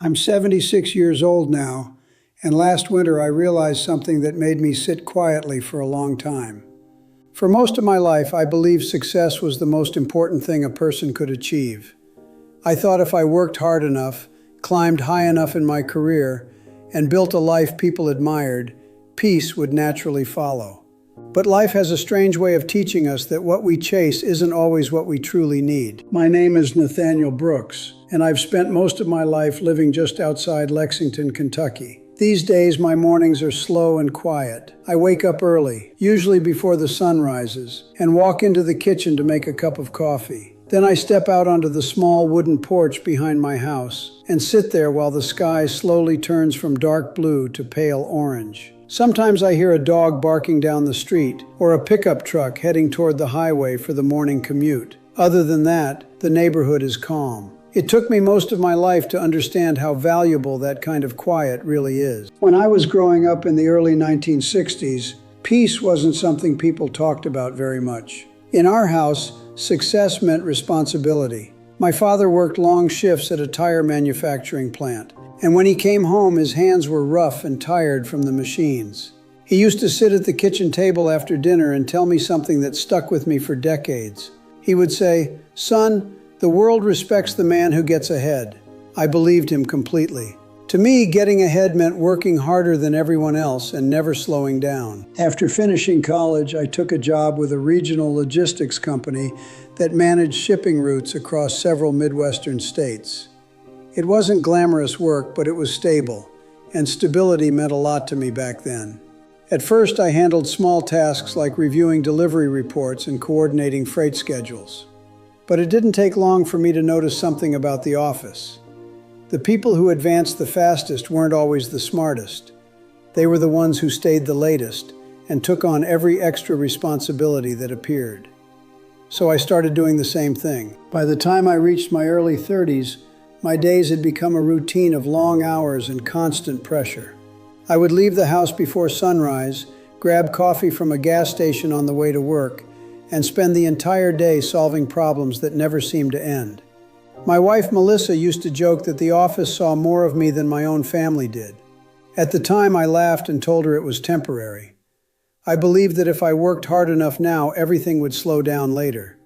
I'm 76 years old now, and last winter I realized something that made me sit quietly for a long time. For most of my life, I believed success was the most important thing a person could achieve. I thought if I worked hard enough, climbed high enough in my career, and built a life people admired, peace would naturally follow. But life has a strange way of teaching us that what we chase isn't always what we truly need. My name is Nathaniel Brooks, and I've spent most of my life living just outside Lexington, Kentucky. These days, my mornings are slow and quiet. I wake up early, usually before the sun rises, and walk into the kitchen to make a cup of coffee. Then I step out onto the small wooden porch behind my house and sit there while the sky slowly turns from dark blue to pale orange. Sometimes I hear a dog barking down the street or a pickup truck heading toward the highway for the morning commute. Other than that, the neighborhood is calm. It took me most of my life to understand how valuable that kind of quiet really is. When I was growing up in the early 1960s, peace wasn't something people talked about very much. In our house, success meant responsibility. My father worked long shifts at a tire manufacturing plant, and when he came home, his hands were rough and tired from the machines. He used to sit at the kitchen table after dinner and tell me something that stuck with me for decades. He would say, "Son, the world respects the man who gets ahead." I believed him completely. To me, getting ahead meant working harder than everyone else and never slowing down. After finishing college, I took a job with a regional logistics company that managed shipping routes across several Midwestern states. It wasn't glamorous work, but it was stable, and stability meant a lot to me back then. At first, I handled small tasks like reviewing delivery reports and coordinating freight schedules. But it didn't take long for me to notice something about the office. The people who advanced the fastest weren't always the smartest. They were the ones who stayed the latest and took on every extra responsibility that appeared. So I started doing the same thing. By the time I reached my early 30s, my days had become a routine of long hours and constant pressure. I would leave the house before sunrise, grab coffee from a gas station on the way to work, and spend the entire day solving problems that never seemed to end. My wife, Melissa, used to joke that the office saw more of me than my own family did. At the time, I laughed and told her it was temporary. I believed that if I worked hard enough now, everything would slow down later.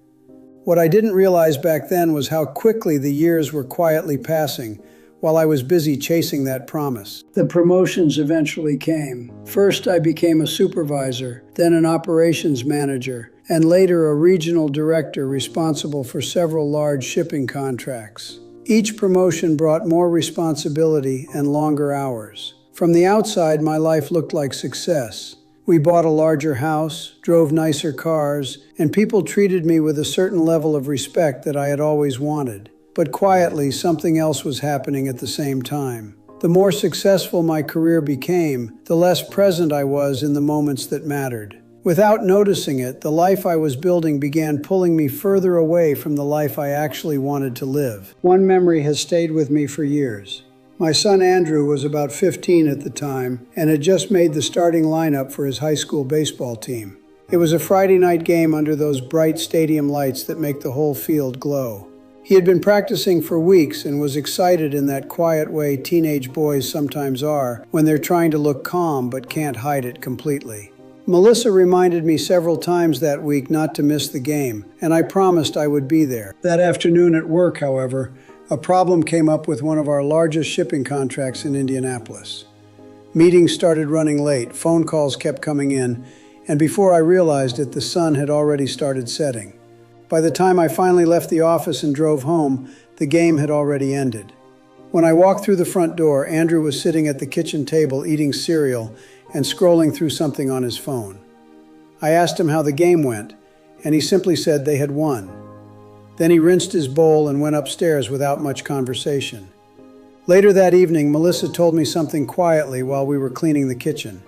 What I didn't realize back then was how quickly the years were quietly passing while I was busy chasing that promise. The promotions eventually came. First, I became a supervisor, then an operations manager, and later a regional director responsible for several large shipping contracts. Each promotion brought more responsibility and longer hours. From the outside, my life looked like success. We bought a larger house, drove nicer cars, and people treated me with a certain level of respect that I had always wanted. But quietly, something else was happening at the same time. The more successful my career became, the less present I was in the moments that mattered. Without noticing it, the life I was building began pulling me further away from the life I actually wanted to live. One memory has stayed with me for years. My son Andrew was about 15 at the time and had just made the starting lineup for his high school baseball team. It was a Friday night game under those bright stadium lights that make the whole field glow. He had been practicing for weeks and was excited in that quiet way teenage boys sometimes are when they're trying to look calm but can't hide it completely. Melissa reminded me several times that week not to miss the game, and I promised I would be there. That afternoon at work, however, a problem came up with one of our largest shipping contracts in Indianapolis. Meetings started running late, phone calls kept coming in, and before I realized it, the sun had already started setting. By the time I finally left the office and drove home, the game had already ended. When I walked through the front door, Andrew was sitting at the kitchen table eating cereal and scrolling through something on his phone. I asked him how the game went, and he simply said they had won. Then he rinsed his bowl and went upstairs without much conversation. Later that evening, Melissa told me something quietly while we were cleaning the kitchen.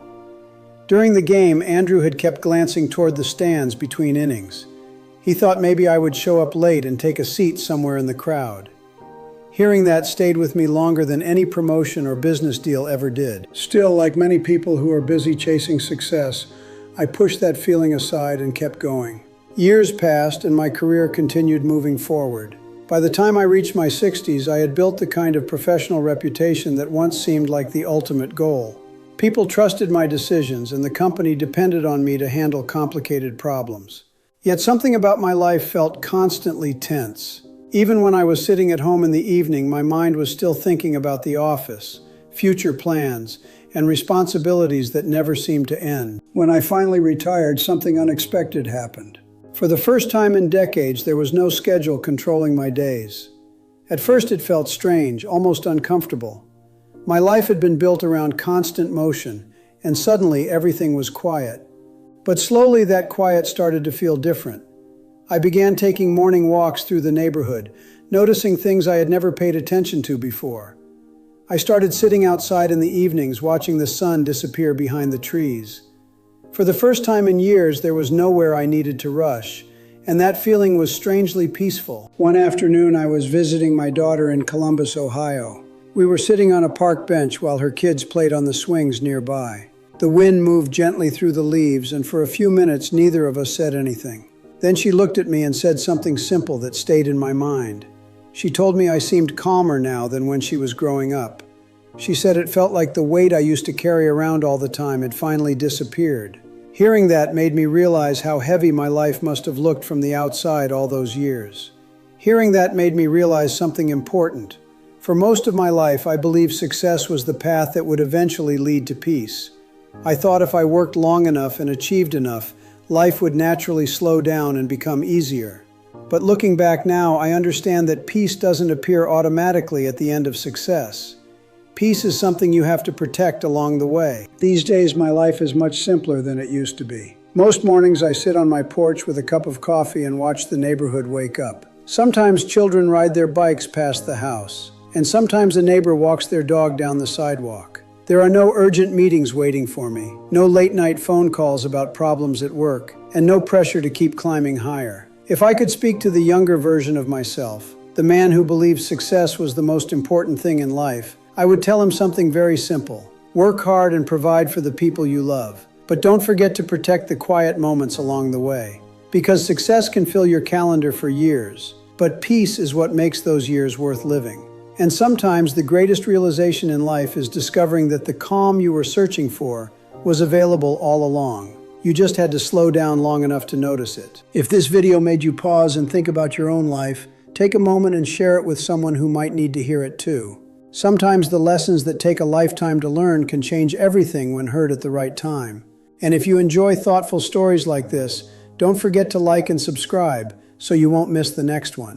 During the game, Andrew had kept glancing toward the stands between innings. He thought maybe I would show up late and take a seat somewhere in the crowd. Hearing that stayed with me longer than any promotion or business deal ever did. Still, like many people who are busy chasing success, I pushed that feeling aside and kept going. Years passed and my career continued moving forward. By the time I reached my 60s, I had built the kind of professional reputation that once seemed like the ultimate goal. People trusted my decisions, and the company depended on me to handle complicated problems. Yet something about my life felt constantly tense. Even when I was sitting at home in the evening, my mind was still thinking about the office, future plans, and responsibilities that never seemed to end. When I finally retired, something unexpected happened. For the first time in decades, there was no schedule controlling my days. At first it felt strange, almost uncomfortable. My life had been built around constant motion, and suddenly everything was quiet. But slowly that quiet started to feel different. I began taking morning walks through the neighborhood, noticing things I had never paid attention to before. I started sitting outside in the evenings, watching the sun disappear behind the trees. For the first time in years, there was nowhere I needed to rush, and that feeling was strangely peaceful. One afternoon, I was visiting my daughter in Columbus, Ohio. We were sitting on a park bench while her kids played on the swings nearby. The wind moved gently through the leaves, and for a few minutes, neither of us said anything. Then she looked at me and said something simple that stayed in my mind. She told me I seemed calmer now than when she was growing up. She said it felt like the weight I used to carry around all the time had finally disappeared. Hearing that made me realize how heavy my life must have looked from the outside all those years. Hearing that made me realize something important. For most of my life, I believed success was the path that would eventually lead to peace. I thought if I worked long enough and achieved enough, life would naturally slow down and become easier. But looking back now, I understand that peace doesn't appear automatically at the end of success. Peace is something you have to protect along the way. These days, my life is much simpler than it used to be. Most mornings, I sit on my porch with a cup of coffee and watch the neighborhood wake up. Sometimes children ride their bikes past the house, and sometimes a neighbor walks their dog down the sidewalk. There are no urgent meetings waiting for me, no late-night phone calls about problems at work, and no pressure to keep climbing higher. If I could speak to the younger version of myself, the man who believed success was the most important thing in life, I would tell him something very simple. Work hard and provide for the people you love. But don't forget to protect the quiet moments along the way. Because success can fill your calendar for years, but peace is what makes those years worth living. And sometimes the greatest realization in life is discovering that the calm you were searching for was available all along. You just had to slow down long enough to notice it. If this video made you pause and think about your own life, take a moment and share it with someone who might need to hear it too. Sometimes the lessons that take a lifetime to learn can change everything when heard at the right time. And if you enjoy thoughtful stories like this, don't forget to like and subscribe so you won't miss the next one.